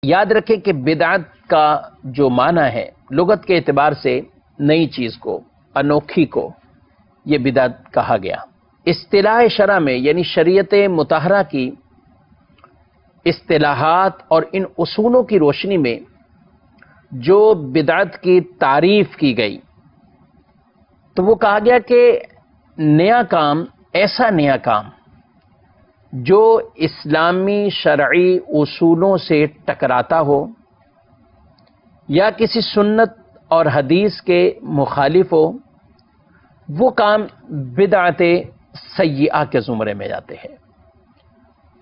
یاد رکھیں کہ بدعت کا جو معنی ہے لغت کے اعتبار سے نئی چیز کو، انوکھی کو یہ بدعت کہا گیا۔ اصطلاح شرع میں یعنی شریعت مطہرہ کی اصطلاحات اور ان اصولوں کی روشنی میں جو بدعت کی تعریف کی گئی تو وہ کہا گیا کہ نیا کام، ایسا نیا کام جو اسلامی شرعی اصولوں سے ٹکراتا ہو یا کسی سنت اور حدیث کے مخالف ہو، وہ کام بدعت سیئہ کے زمرے میں جاتے ہیں۔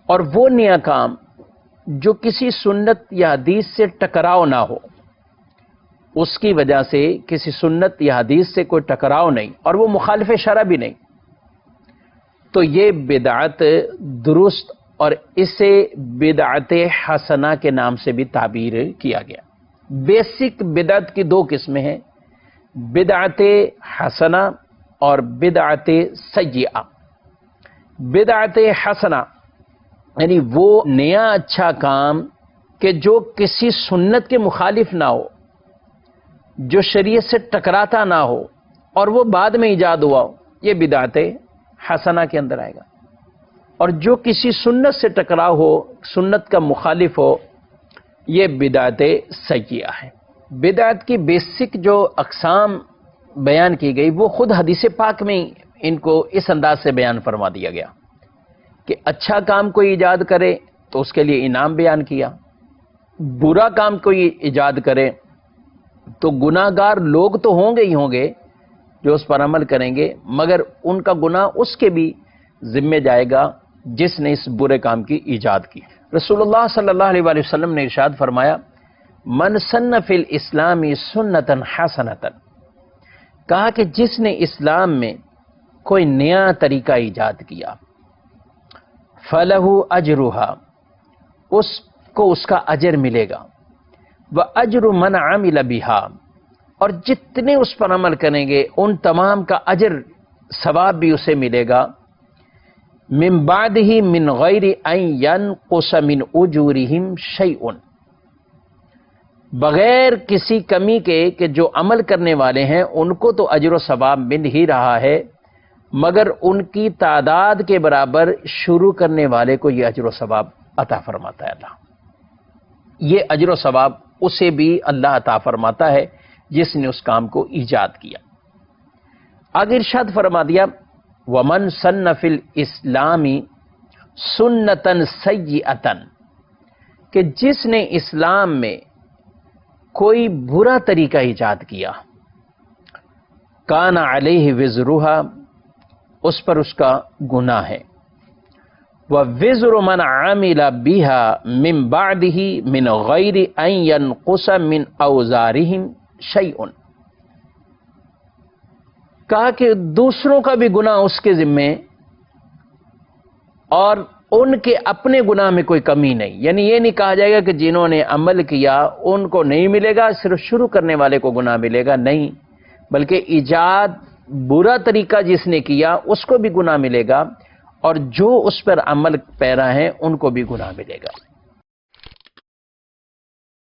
اور وہ نیا کام جو کسی سنت یا حدیث سے ٹکراؤ نہ ہو، اس کی وجہ سے کسی سنت یا حدیث سے کوئی ٹکراؤ نہیں اور وہ مخالف شرع بھی نہیں، تو یہ بدعت درست اور اسے بدعت حسنہ کے نام سے بھی تعبیر کیا گیا۔ بیسک بدعت کی دو قسمیں ہیں، بدعت حسنہ اور بدعت سیئہ۔ بدعت حسنہ یعنی وہ نیا اچھا کام کہ جو کسی سنت کے مخالف نہ ہو، جو شریعت سے ٹکراتا نہ ہو اور وہ بعد میں ایجاد ہوا ہو، یہ بدعت حسنہ کے اندر آئے گا۔ اور جو کسی سنت سے ٹکراؤ ہو، سنت کا مخالف ہو، یہ بدعت سیئہ ہے۔ بدعت کی بیسک جو اقسام بیان کی گئی وہ خود حدیث پاک میں ان کو اس انداز سے بیان فرما دیا گیا کہ اچھا کام کوئی ایجاد کرے تو اس کے لیے انعام بیان کیا، برا کام کوئی ایجاد کرے تو گناہ گار لوگ تو ہوں گے ہی ہوں گے جو اس پر عمل کریں گے، مگر ان کا گناہ اس کے بھی ذمہ جائے گا جس نے اس برے کام کی ایجاد کی۔ رسول اللہ صلی اللہ علیہ وآلہ وسلم نے ارشاد فرمایا، من سن فی الاسلام سنتا حسنتا، کہا کہ جس نے اسلام میں کوئی نیا طریقہ ایجاد کیا، فلہ اجرھا، اس کو اس کا اجر ملے گا، واجر من عمل بھا، اور جتنے اس پر عمل کریں گے ان تمام کا اجر ثواب بھی اسے ملے گا، من بعدہ من غیر ان ینقص من اجورہم شیء، بغیر کسی کمی کے کہ جو عمل کرنے والے ہیں ان کو تو اجر و ثواب مل ہی رہا ہے، مگر ان کی تعداد کے برابر شروع کرنے والے کو یہ اجر و ثواب عطا فرماتا ہے اللہ۔ یہ اجر و ثواب اسے بھی اللہ عطا فرماتا ہے جس نے اس کام کو ایجاد کیا۔ آگے ارشاد فرما دیا، وَمَن سَنَّ فِي الْإِسْلَامِ سُنَّةً سَيِّئَةً، کہ جس نے اسلام میں کوئی برا طریقہ ایجاد کیا، کان علیہ وزرھا، اس پر اس کا گناہ ہے، وَوِزْرُ مَنْ عَمِلَ بِهَا مِنْ بَعْدِهِ مِنْ غَيْرِ أَنْ يَنْقُصَ مِنْ أَوْزَارِهِمْ شَيْءٌ، کہا کہ دوسروں کا بھی گناہ اس کے ذمے اور ان کے اپنے گناہ میں کوئی کمی نہیں، یعنی یہ نہیں کہا جائے گا کہ جنہوں نے عمل کیا ان کو نہیں ملے گا، صرف شروع کرنے والے کو گناہ ملے گا، نہیں، بلکہ ایجاد برا طریقہ جس نے کیا اس کو بھی گناہ ملے گا، اور جو اس پر عمل پیرا ہیں ان کو بھی گناہ ملے گا۔